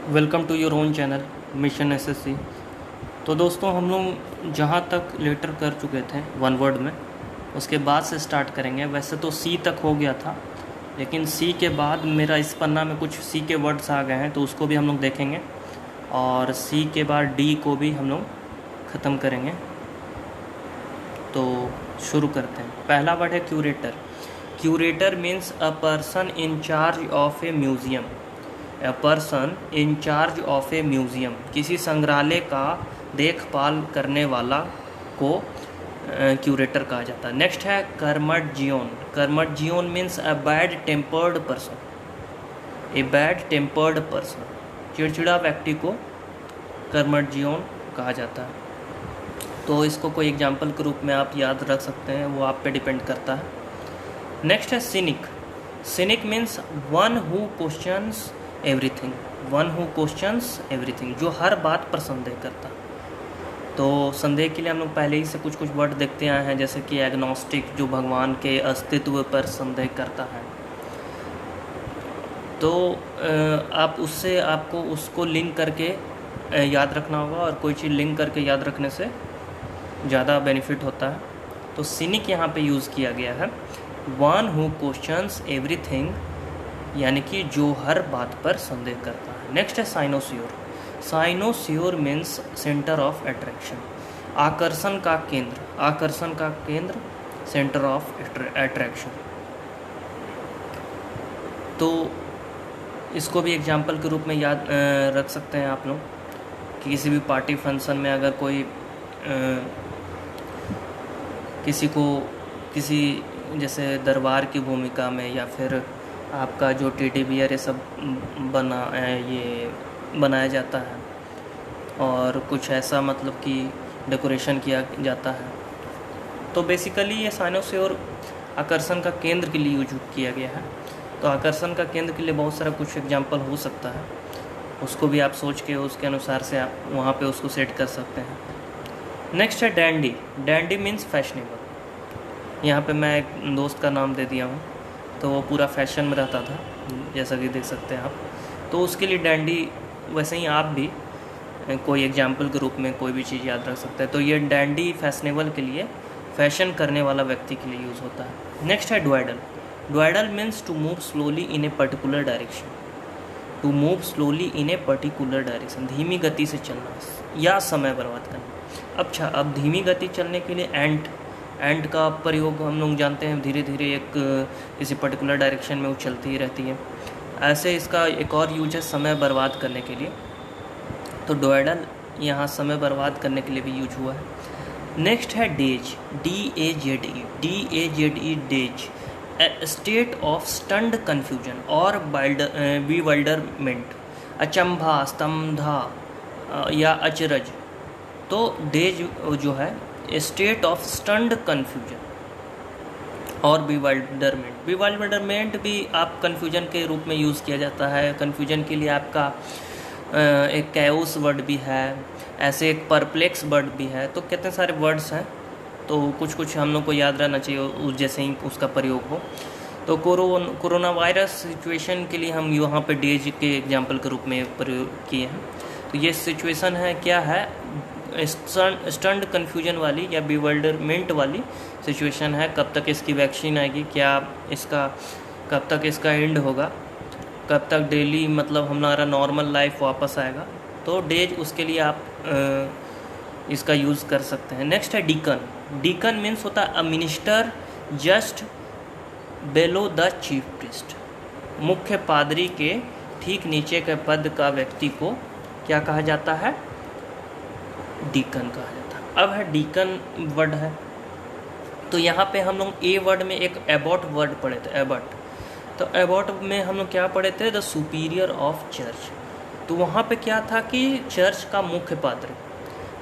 Welcome to your own channel mission SSC. तो दोस्तों हम लोग जहाँ तक लेटर कर चुके थे वन वर्ड में, उसके बाद से स्टार्ट करेंगे। वैसे तो सी तक हो गया था, लेकिन सी के बाद मेरा इस पन्ना में कुछ सी के वर्ड्स आ गए हैं, तो उसको भी हम लोग देखेंगे। और सी के बाद डी को भी हम लोग ख़त्म करेंगे। तो शुरू करते हैं। पहला वर्ड है curator. Curator means a person in charge of A museum. A person in charge of A museum, किसी संग्रहालय का देखभाल करने वाला को क्यूरेटर कहा जाता है। नेक्स्ट है curmudgeon. Curmudgeon means a bad tempered person. A bad tempered person, चिड़चिड़ा व्यक्ति को कर्मजियोन कहा जाता है। तो इसको कोई एग्जाम्पल के रूप में आप याद रख सकते हैं, वो आप पे डिपेंड करता है। नेक्स्ट है scenic. Scenic means one who questions everything. One who questions everything, जो हर बात पर संदेह करता। तो संदेह के लिए हम लोग पहले ही से कुछ कुछ वर्ड देखते आए हैं, जैसे कि एग्नोस्टिक, जो भगवान के अस्तित्व पर संदेह करता है। तो आप उससे आपको उसको लिंक करके याद रखना होगा, और कोई चीज़ लिंक करके याद रखने से ज़्यादा बेनिफिट होता है। तो सिनिक यहाँ पे यूज़ किया गया है। वन हु क्वेश्चंस एवरीथिंग, यानी कि जो हर बात पर संदेह करता है। नेक्स्ट है साइनोसियोर। साइनोसियोर मीन्स सेंटर ऑफ अट्रैक्शन, आकर्षण का केंद्र। आकर्षण का केंद्र, सेंटर ऑफ अट्रैक्शन। तो इसको भी एग्जाम्पल के रूप में याद रख सकते हैं आप लोग कि किसी भी पार्टी फंक्शन में अगर कोई किसी जैसे दरबार की भूमिका में, या फिर आपका जो टेडी बियर ये सब बनाया जाता है, और कुछ ऐसा मतलब कि डेकोरेशन किया जाता है, तो बेसिकली ये साइनोसियोर आकर्षण का केंद्र के लिए यूज किया गया है। तो आकर्षण का केंद्र के लिए बहुत सारा कुछ एग्जाम्पल हो सकता है, उसको भी आप सोच के उसके अनुसार से आप वहाँ पे उसको सेट कर सकते हैं। नेक्स्ट है डैंडी। Dandy means fashionable. यहाँ पे मैं एक दोस्त का नाम दे दिया हूँ, तो वो पूरा फैशन में रहता था, जैसा कि देख सकते हैं आप। तो उसके लिए डैंडी, वैसे ही आप भी कोई एग्जाम्पल के रूप में कोई भी चीज़ याद रख सकते हैं। तो ये डैंडी फैशनेबल के लिए, फैशन करने वाला व्यक्ति के लिए यूज़ होता है। नेक्स्ट है dawdle. Dawdle means to move slowly in a particular direction. To move slowly in a particular direction, धीमी गति से चलना या समय बर्बाद करना। अच्छा, अब धीमी गति चलने के लिए एंट का प्रयोग हम लोग जानते हैं, धीरे धीरे एक किसी पर्टिकुलर डायरेक्शन में वो चलती ही रहती है। ऐसे इसका एक और यूज है समय बर्बाद करने के लिए। तो ड्वाइडल यहाँ समय बर्बाद करने के लिए भी यूज हुआ है। नेक्स्ट है days. DAZE। DAZE, days, A state of stunned confusion और बीवाइल्डरमेंट, अचंभा, स्तंभा या अचरज। तो डेज जो है स्टेट ऑफ स्टन्ड कन्फ्यूजन और बीवाइल्डरमेंट। बीवाइल्डरमेंट भी आप कन्फ्यूजन के रूप में यूज़ किया जाता है। कन्फ्यूजन के लिए आपका एक कैओस वर्ड भी है, ऐसे एक परप्लेक्स वर्ड भी है। तो कितने सारे वर्ड्स हैं, तो कुछ कुछ हम लोग को याद रहना चाहिए उस जैसे ही उसका प्रयोग हो। तो कोरोना वायरस सिचुएशन के लिए हम यहाँ पे डेज के एग्जाम्पल के रूप में प्रयोग किए हैं। तो ये सिचुएशन है, क्या है, स्टन्ड कन्फ्यूजन वाली या बिवल्डरमेंट वाली सिचुएशन है। कब तक इसकी वैक्सीन आएगी, क्या इसका कब तक इसका एंड होगा, कब तक डेली मतलब हमारा नॉर्मल लाइफ वापस आएगा। तो डेज, उसके लिए आप इसका यूज़ कर सकते हैं। नेक्स्ट है डीकन। डीकन मीन्स होता है a minister just bellow the chief priest. मुख्य पादरी के ठीक नीचे के पद का व्यक्ति को क्या कहा जाता है, डीकन कहा जाता है। अब है डीकन वर्ड है। तो यहाँ पे हम लोग ए वर्ड में एक एबॉट वर्ड पढ़े थे, एबॉट। तो एबॉट में हम लोग क्या पढ़े थे, द सुपीरियर ऑफ चर्च। तो वहाँ पे क्या था कि चर्च का मुख्य पादरी।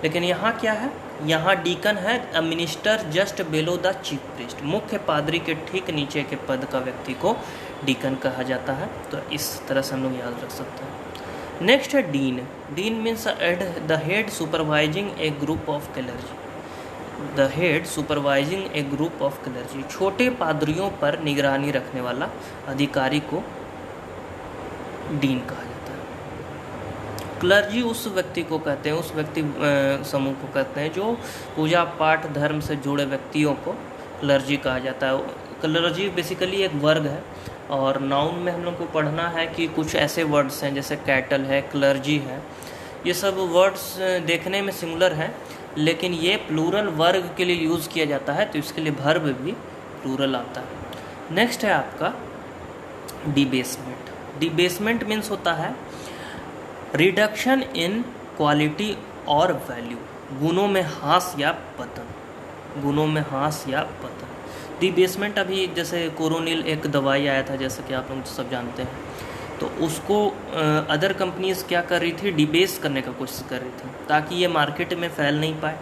लेकिन यहाँ क्या है, यहाँ डीकन है a minister just below the chief priest. मुख्य पादरी के ठीक नीचे के पद का व्यक्ति को डीकन कहा जाता है। तो इस तरह से हम लोग याद रख सकते हैं। नेक्स्ट है dean. Dean means the head supervising A group of clergy. The head supervising A group of clergy, छोटे पादरियों पर निगरानी रखने वाला अधिकारी को डीन कहा जाता है। क्लर्जी उस व्यक्ति को कहते हैं, उस व्यक्ति समूह को कहते हैं जो पूजा पाठ धर्म से जुड़े व्यक्तियों को क्लर्जी कहा जाता है। क्लर्जी बेसिकली एक वर्ग है, और नाउन में हम लोग को पढ़ना है कि कुछ ऐसे वर्ड्स हैं जैसे कैटल है, क्लर्जी है, ये सब वर्ड्स देखने में सिंगुलर हैं, लेकिन ये प्लूरल वर्ग के लिए यूज़ किया जाता है, तो इसके लिए वर्ब भी प्लूरल आता है। नेक्स्ट है आपका डिबेसमेंट। डिबेसमेंट मीन्स होता है रिडक्शन इन क्वालिटी और वैल्यू, गुणों में ह्रास या पतन, गुणों में ह्रास या पतन। डिबेसमेंट अभी जैसे कोरोनिल एक दवाई आया था, जैसे कि आप लोग सब जानते हैं, तो उसको अदर कंपनीज क्या कर रही थी, डिबेस करने का कोशिश कर रही थी ताकि ये मार्केट में फैल नहीं पाए।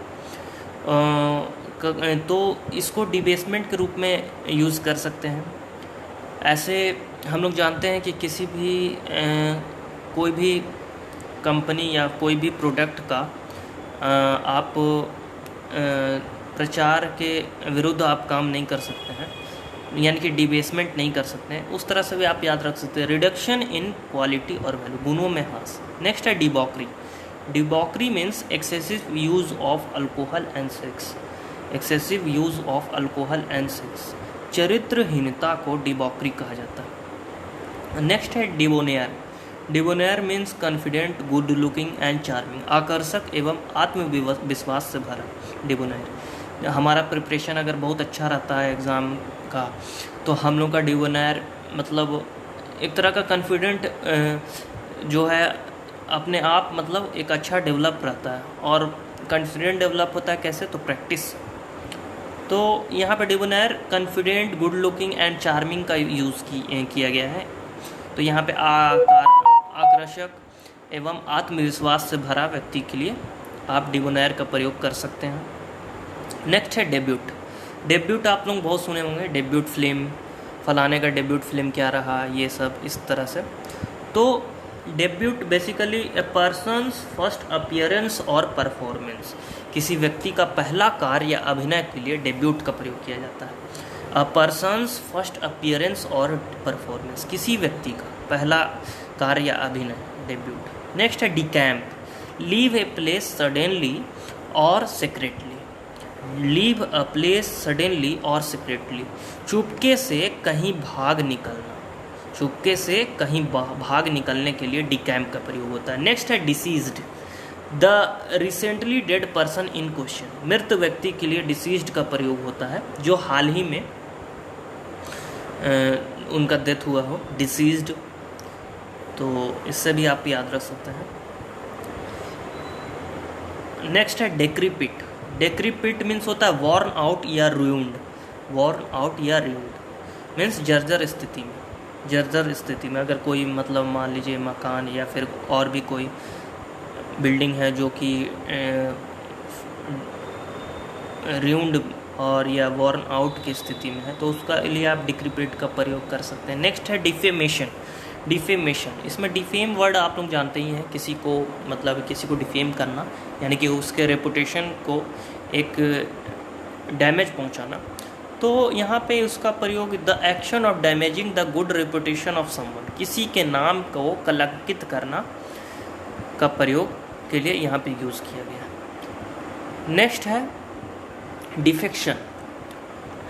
तो इसको डिबेसमेंट के रूप में यूज़ कर सकते हैं। ऐसे हम लोग जानते हैं कि किसी भी कोई भी कंपनी या कोई भी प्रोडक्ट का आप प्रचार के विरुद्ध आप काम नहीं कर सकते हैं, यानी कि डिबेसमेंट नहीं कर सकते हैं। उस तरह से भी आप याद रख सकते हैं, रिडक्शन इन क्वालिटी और वैल्यू, गुणों में ह्रास। नेक्स्ट है debauchery. Debauchery means excessive use of alcohol and sex, excessive use of alcohol and sex, चरित्रहीनता को डिबॉकरी कहा जाता है। नेक्स्ट है debonair. Debonair means confident, good looking and charming, आकर्षक एवं आत्मविश्वास से भरा। डिबोनेयर, हमारा प्रिपरेशन अगर बहुत अच्छा रहता है एग्ज़ाम का, तो हम लोग का डिबोनेयर मतलब एक तरह का कॉन्फिडेंट जो है अपने आप मतलब एक अच्छा डेवलप रहता है। और कॉन्फिडेंट डेवलप होता है कैसे, तो प्रैक्टिस। तो यहाँ पे debonair confident, good looking and charming का यूज़ किया गया है। तो यहाँ पे आकर्षक एवं आत्मविश्वास से भरा व्यक्ति के लिए आप डिबोनेयर का प्रयोग कर सकते हैं। नेक्स्ट है डेब्यूट। डेब्यूट आप लोग बहुत सुने होंगे, डेब्यूट फिल्म, फलाने का डेब्यूट फिल्म क्या रहा, ये सब इस तरह से। तो डेब्यूट बेसिकली ए पर्सन्स फर्स्ट अपीयरेंस और परफॉर्मेंस, किसी व्यक्ति का पहला कार्य या अभिनय के लिए डेब्यूट का प्रयोग किया जाता है। अ पर्सन्स फर्स्ट अपीयरेंस और परफॉर्मेंस, किसी व्यक्ति का पहला कार्य या अभिनय, डेब्यूट। नेक्स्ट है डिकैम्प। लीव ए प्लेस सडनली और secretly, leave a place suddenly और सीक्रेटली, चुपके से कहीं भाग निकलना, चुपके से कहीं भाग निकलने के लिए डिकैम्प का प्रयोग होता है। नेक्स्ट है deceased. The recently dead person in question, मृत व्यक्ति के लिए डिसीज्ड का प्रयोग होता है जो हाल ही में उनका डेथ हुआ हो, डिसीज्ड। तो इससे भी आप याद रख सकते हैं। नेक्स्ट है डेक्रीपिट। डेक्रीपिट मीन्स होता है वॉर्न आउट या रूइंड, वॉर्न आउट या रूइंड मीन्स जर्जर स्थिति में, जर्जर स्थिति में। अगर कोई मतलब मान लीजिए मकान या फिर और भी कोई बिल्डिंग है जो कि रूइंड और या वॉर्न आउट की स्थिति में है, तो उसका लिए आप डिक्रीपिट का प्रयोग कर सकते हैं। नेक्स्ट है डिफेमेशन। डिफेमेशन, इसमें डिफेम वर्ड आप लोग जानते ही हैं, किसी को मतलब किसी को डिफेम करना, यानी कि उसके रेपुटेशन को एक डैमेज पहुंचाना। तो यहाँ पे उसका प्रयोग the action of damaging the good reputation of someone, किसी के नाम को कलंकित करना का प्रयोग के लिए यहाँ पे यूज़ किया गया। नेक्स्ट है defection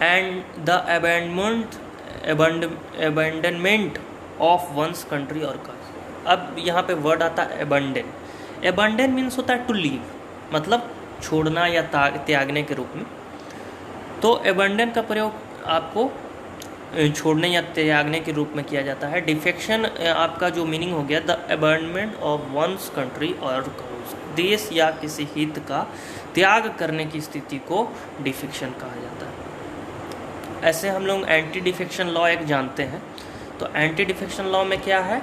and the abandonment of one's country और कास्ट। अब यहाँ पे वर्ड आता है अबंडन। अबंडन मीन्स होता है टू लीव, मतलब छोड़ना या त्यागने के रूप में। तो अबंडन का प्रयोग आपको छोड़ने या त्यागने के रूप में किया जाता है। डिफेक्शन आपका जो मीनिंग हो गया, the abandonment of one's country और काउज, देश या किसी हित का त्याग करने की स्थिति को डिफेक्शन कहा जाता है। ऐसे हम लोग एंटी डिफेक्शन लॉ एक जानते हैं। तो एंटी डिफेक्शन लॉ में क्या है,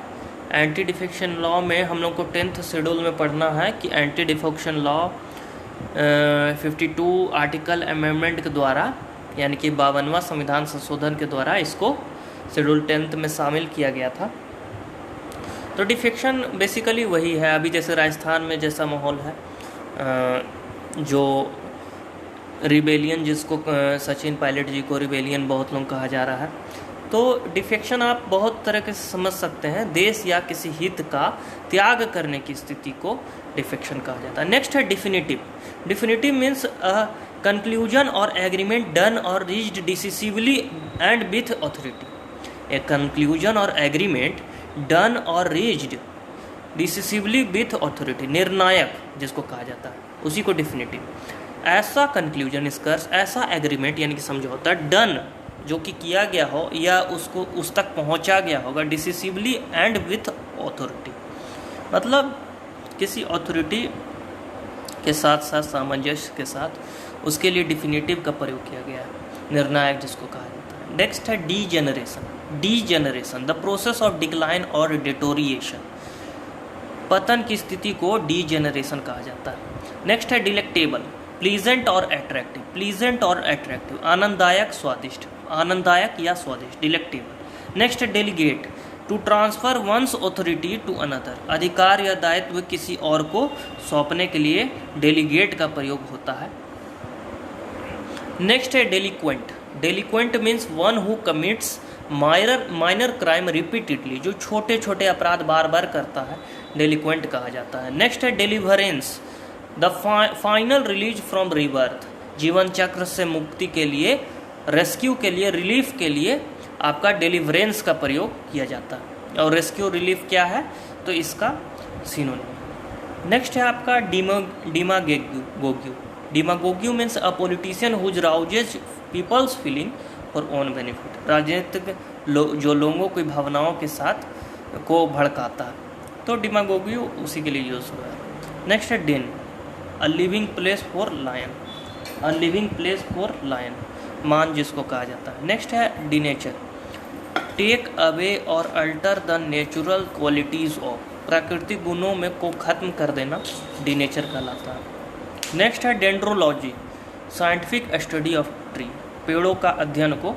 एंटी डिफेक्शन लॉ में हम लोग को 10th शेड्यूल में पढ़ना है कि anti defection law 52 article amendment के द्वारा, यानी कि 52वां संविधान संशोधन के द्वारा इसको शेड्यूल 10th में शामिल किया गया था। तो डिफेक्शन बेसिकली वही है, अभी जैसे राजस्थान में जैसा माहौल है, जो रिबेलियन, जिसको सचिन पायलट जी को रिबेलियन बहुत लोग कहा जा रहा है, तो डिफेक्शन आप बहुत तरह के समझ सकते हैं, देश या किसी हित का त्याग करने की स्थिति को डिफेक्शन कहा जाता है। नेक्स्ट है डिफिनिटिव। डिफिनिटिव मीन्स कंक्लूजन और एग्रीमेंट डन और reached decisively and with authority. A conclusion और एग्रीमेंट डन और रीच्ड डिसिसिवली विथ अथॉरिटी, निर्णायक जिसको कहा जाता है, उसी को डिफिनिटिव। ऐसा कंक्लूजन, निष्कर्ष, ऐसा एग्रीमेंट यानी कि समझौता, डन जो कि किया गया हो या उसको उस तक पहुंचा गया होगा, डिसिसिवली एंड विथ अथॉरिटी, मतलब किसी अथॉरिटी के साथ साथ सामंजस्य के साथ, उसके लिए डिफिनिटिव का प्रयोग किया गया है, निर्णायक जिसको कहा जाता है। नेक्स्ट है degeneration. Degeneration the process of decline और डिटोरिएशन, पतन की स्थिति को डीजेनरेशन कहा जाता है। नेक्स्ट है डिलेक्टेबल, प्लीजेंट और अट्रैक्टिव। प्लीजेंट और अट्रैक्टिव, आनंददायक, स्वादिष्ट, आनंददायक या स्वादिष्ट, डिलेक्टेबल। नेक्स्ट है delegate, to transfer one's authority to another, अधिकार या दायित्व किसी और को सौंपने के लिए डेलीगेट का प्रयोग होता है। नेक्स्ट है delinquent. Delinquent means one who commits minor crime repeatedly, जो छोटे छोटे अपराध बार बार करता है, डेलिक्वेंट कहा जाता है। नेक्स्ट है deliverance, the final release from rebirth, जीवन चक्र से मुक्ति के लिए, रेस्क्यू के लिए, रिलीफ के लिए आपका डिलीवरेंस का प्रयोग किया जाता है। और रेस्क्यू रिलीफ क्या है, तो इसका सिनोनिम। नेक्स्ट है आपका demagogue. Demagogue means a politician whose rouses people's feeling for own benefit, राजनीतिक जो लोगों की भावनाओं के साथ को भड़काता है, तो डिमागोग्यू उसी के लिए यूज हुआ है। नेक्स्ट है den, a living place for lion, a living place for lion, मान जिसको कहा जाता है। नेक्स्ट है डिनेचर, टेक अवे और alter the natural qualities of, प्राकृतिक गुणों में को खत्म कर देना डिनेचर कहलाता है। नेक्स्ट है dendrology, scientific study of tree, पेड़ों का अध्ययन को,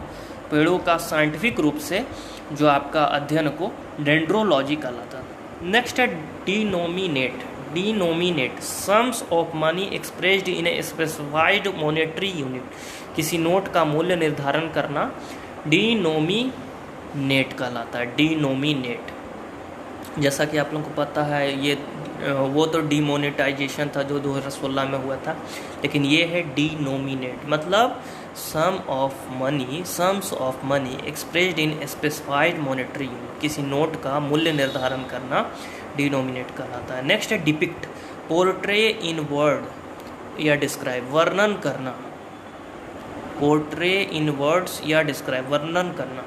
पेड़ों का साइंटिफिक रूप से जो आपका अध्ययन को डेंड्रोलॉजी कहलाता है। नेक्स्ट है denominate. Denominate, sums of money expressed in a specified monetary unit, किसी नोट का मूल्य निर्धारण करना डिनोमिनेट कहलाता है। डिनोमिनेट, जैसा कि आप लोगों को पता है, ये वो तो डिमोनेटाइजेशन था जो 2016 में हुआ था, लेकिन ये है डिनोमिनेट, मतलब sums of money expressed in specified monetary unit, किसी नोट का मूल्य निर्धारण करना डिनोमिनेट कहलाता है। नेक्स्ट है डिपिक्ट, पोर्ट्रे इन वर्ड या डिस्क्राइब, वर्णन करना, पोर्ट्रे इन वर्ड्स या डिस्क्राइब, वर्णन करना।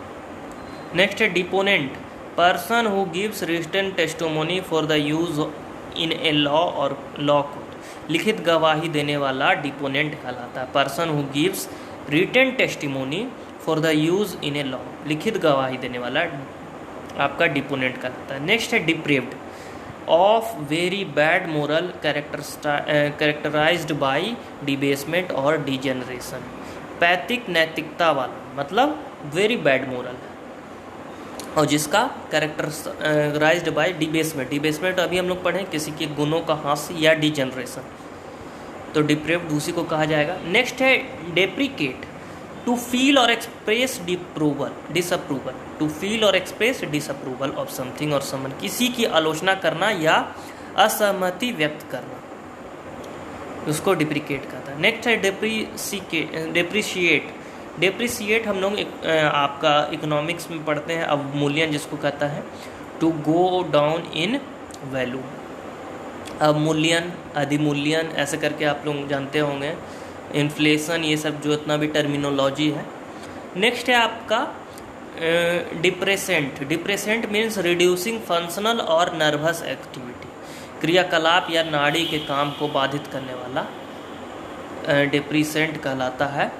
नेक्स्ट है deponent, person who gives written testimony for the use in a law और लॉ कोर्ट, लिखित गवाही देने वाला डिपोनेंट कहलाता है। Person who gives written testimony for the use in a law, लिखित गवाही देने वाला आपका डिपोनेंट कहलाता है। नेक्स्ट है depraved, of very bad moral characterized by debasement और डिजेनरेशन, पैतिक नैतिकता वाला, मतलब वेरी बैड मोरल, और जिसका कैरेक्टराइज्ड बाय डिबेसमेंट। डिबेसमेंट अभी हम लोग पढ़ें, किसी के गुणों का हास्य या डिजेनरेशन, तो डिप्रेव्ड उसी को कहा जाएगा। नेक्स्ट है डेप्रिकेट, टू फील और एक्सप्रेस डिसअप्रूवल, टू फील और एक्सप्रेस डिसअप्रूवल ऑफ समथिंग और समवन, किसी की आलोचना करना या असहमति व्यक्त करना, उसको डिप्रिकेट कहता है। नेक्स्ट है डेप्रिशिएट। डेप्रिसिएट हम लोग आपका इकोनॉमिक्स में पढ़ते हैं, अवमूल्यन जिसको कहता है, to go down in value, अवमूल्यन, अधिमूल्यन, ऐसे करके आप लोग जानते होंगे, इन्फ्लेशन, ये सब जो इतना भी टर्मिनोलॉजी है। नेक्स्ट है आपका depressant. Depressant means reducing functional और नर्वस एक्टिविटी, क्रियाकलाप या नाड़ी के काम को बाधित करने वाला डिप्रेसेंट कहलाता है।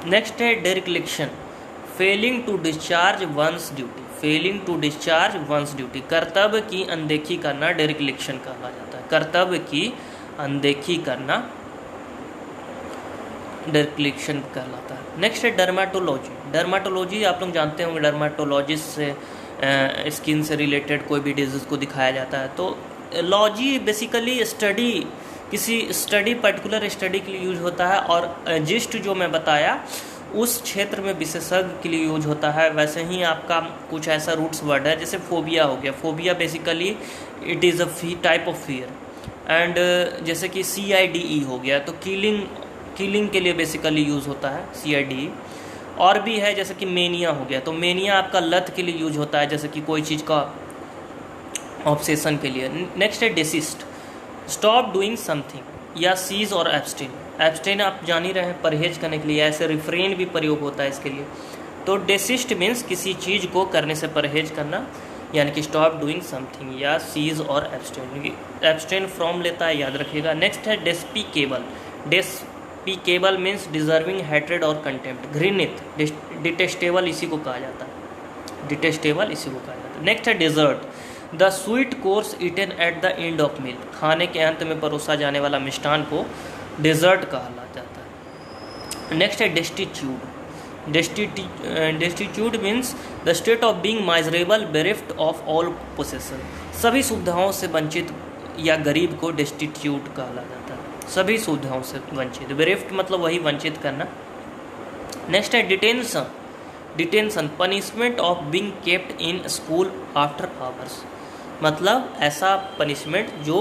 नेक्स्ट है dereliction, failing to discharge one's duty, failing to discharge one's duty, कर्तव्य की अनदेखी करना डेरिक्लेक्शन कहा जाता है। कर्तव्य की अनदेखी करना डेरिक्लेक्शन कहलाता है। नेक्स्ट है डर्माटोलॉजी। डर्माटोलॉजी आप लोग जानते होंगे, डर्माटोलॉजिस्ट से स्किन से रिलेटेड कोई भी डिजीज़ को दिखाया जाता है। तो लॉजी बेसिकली स्टडी, किसी स्टडी, पर्टिकुलर स्टडी के लिए यूज होता है, और जिस्ट जो मैं बताया उस क्षेत्र में विशेषज्ञ के लिए यूज होता है। वैसे ही आपका कुछ ऐसा रूट्स वर्ड है जैसे फोबिया हो गया। Phobia basically it is a type of fear. And जैसे कि CIDE हो गया, तो किलिंग के लिए बेसिकली यूज़ होता है CIDE। और भी है जैसे कि मेनिया हो गया, तो मेनिया आपका लत के लिए यूज होता है, जैसे कि कोई चीज़ का ऑब्सेशन के लिए। नेक्स्ट है डेसिस्ट, स्टॉप डूइंग समथिंग या सीज और एब्सटेन। एब्सटेन आप जान ही रहे हैं, परहेज करने के लिए, ऐसे रिफ्रेन भी प्रयोग होता है इसके लिए। तो डेसिस्ट मीन्स किसी चीज़ को करने से परहेज करना, यानी कि स्टॉप डूइंग समथिंग या सीज और एब्सटेन। एब्सटेन फ्रॉम लेता है, याद रखिएगा। नेक्स्ट है despicable. Despicable means deserving hatred और कंटेम्प्ट, घृणित, डिटेस्टेबल इसी को कहा जाता है, डिटेस्टेबल इसी को कहा जाता है। नेक्स्ट है dessert, the sweet course eaten at the end of meal, खाने के अंत में परोसा जाने वाला मिष्ठान को डेजर्ट कहा जाता है। नेक्स्ट है destitute. Destitute means the state of being miserable, bereft of all possession, सभी सुविधाओं से वंचित या गरीब को डेस्टिट्यूट कहा जाता है, सभी सुविधाओं से वंचित। बेरिफ्ट मतलब वही वंचित करना। नेक्स्ट है detention. Detention, punishment of being kept in school after hours, मतलब ऐसा पनिशमेंट जो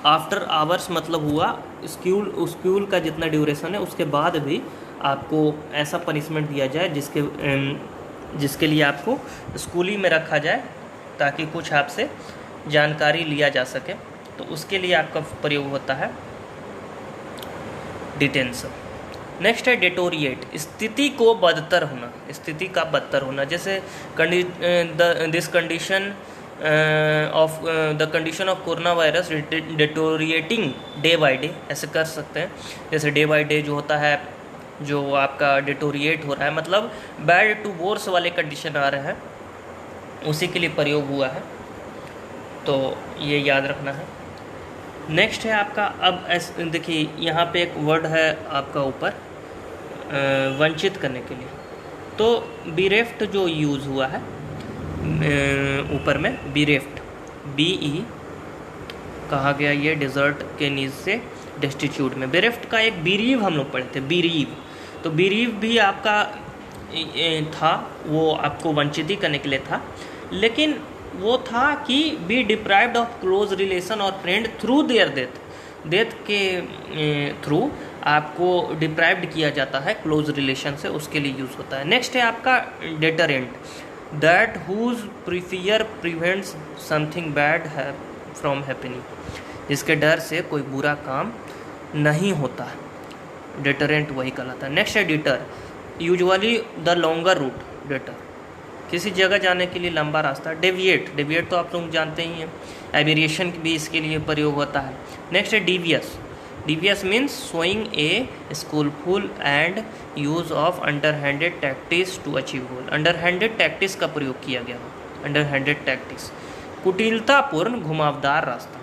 आफ्टर आवर्स मतलब हुआ स्कूल का जितना ड्यूरेशन है उसके बाद भी आपको ऐसा पनिशमेंट दिया जाए जिसके लिए आपको स्कूल ही में रखा जाए ताकि कुछ आपसे जानकारी लिया जा सके, तो उसके लिए आपका प्रयोग होता है डिटेंशन। नेक्स्ट है डेटोरिएट, स्थिति को बदतर होना, स्थिति का बदतर होना, जैसे this condition of the condition of corona virus deteriorating day by day, ऐसे कर सकते हैं। जैसे डे बाय डे जो होता है, जो आपका डेटोरिएट हो रहा है, मतलब बैड टू वोर्स वाले कंडीशन आ रहे हैं, उसी के लिए प्रयोग हुआ है, तो ये याद रखना है। नेक्स्ट है आपका, अब देखिए यहाँ पे एक वर्ड है आपका ऊपर वंचित करने के लिए, तो बिरेफ्ट जो यूज़ हुआ है ऊपर में, बिरेफ्ट, BE कहा गया, ये डिज़र्ट के नीज से डेस्टिट्यूट में। बिरेफ्ट का एक बीरीव हम लोग पढ़े थे, बीरीव, तो बीरीव भी आपका था, वो आपको वंचित ही करने के लिए था, लेकिन वो था कि B deprived of close relation और फ्रेंड थ्रू देयर डेथ के थ्रू आपको डिप्राइव्ड किया जाता है क्लोज रिलेशन से, उसके लिए यूज़ होता है। नेक्स्ट है आपका deterrent, that whose prefear prevents something bad from happening, जिसके डर से कोई बुरा काम नहीं होता है, डेटरेंट वही कहलाता है। नेक्स्ट है detour, usually the longer route, detour किसी जगह जाने के लिए लंबा रास्ता। डेविएट, डेविएट तो आप लोग जानते ही हैं, एविएशन भी इसके लिए प्रयोग होता है। नेक्स्ट है devious, devious means showing a skillful and use of underhanded tactics to achieve goal, underhanded tactics का प्रयोग किया गया हो, अंडरहैंडेड टैक्टिक्स, कुटिलतापूर्ण घुमावदार रास्ता।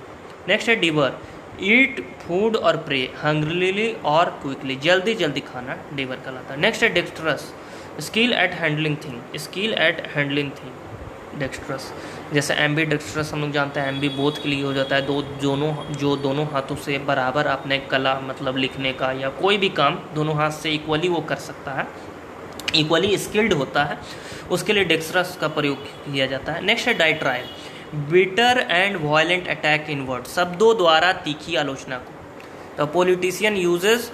नेक्स्ट है डिवर, ईट फूड और प्रे हंग्रीली और क्विकली, जल्दी जल्दी खाना डिवर कहलाता है। नेक्स्ट है dextrous, skill eight handling thing, skill eight handling thing, dextrous, जैसे एम्बी डेक्स्ट्रस हम लोग जानते हैं, एम्बी बोथ के लिए हो जाता है, दोनों हाथों से बराबर अपने कला मतलब लिखने का या कोई भी काम दोनों हाथ से इक्वली वो कर सकता है, इक्वली स्किल्ड होता है, उसके लिए डेक्स्ट्रस का प्रयोग किया जाता है। नेक्स्ट है diatribe, bitter and violent attack in word, शब्दों द्वारा तीखी आलोचना को। The politician uses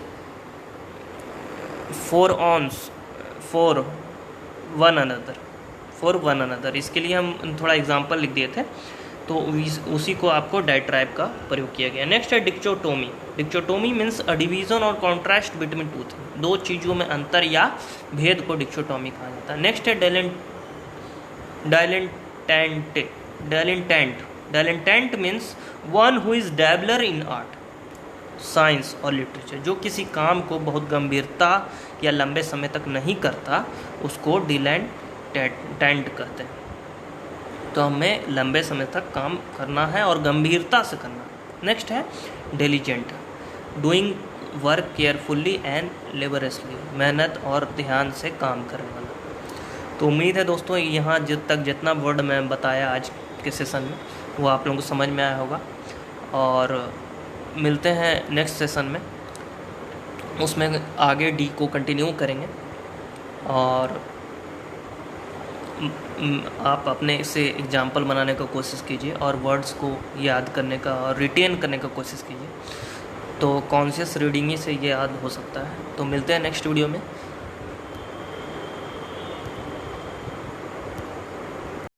for one another, इसके लिए हम थोड़ा एग्जांपल लिख दिए थे, तो उसी को आपको डाइट्राइब का प्रयोग किया गया। नेक्स्ट है डिक्चोटोमी, डिक्चोटोमी मीन्स अ डिवीजन और कॉन्ट्रास्ट बिटवीन टू थिंग, दो चीज़ों में अंतर या भेद को डिक्चोटोमी कहा जाता है। नेक्स्ट है dilettante means one who is dabbler in art, science और लिटरेचर, जो किसी काम को बहुत गंभीरता या लंबे समय तक नहीं करता उसको डिलेंटेंट कहते हैं। तो हमें लंबे समय तक काम करना है और गंभीरता से करना। नेक्स्ट है diligent, doing work carefully and लेबरसली, मेहनत और ध्यान से काम करने वाला। तो उम्मीद है दोस्तों यहाँ जितना वर्ड मैं बताया आज के सेशन में वो आप लोगों को समझ में आया होगा, और मिलते हैं नेक्स्ट सेशन में, उसमें आगे डी को कंटिन्यू करेंगे। और आप अपने इसे एग्जाम्पल बनाने का कोशिश कीजिए और वर्ड्स को याद करने का और रिटेन करने का कोशिश कीजिए। तो कॉन्शियस रीडिंग ही से ये याद हो सकता है। तो मिलते हैं नेक्स्ट वीडियो में।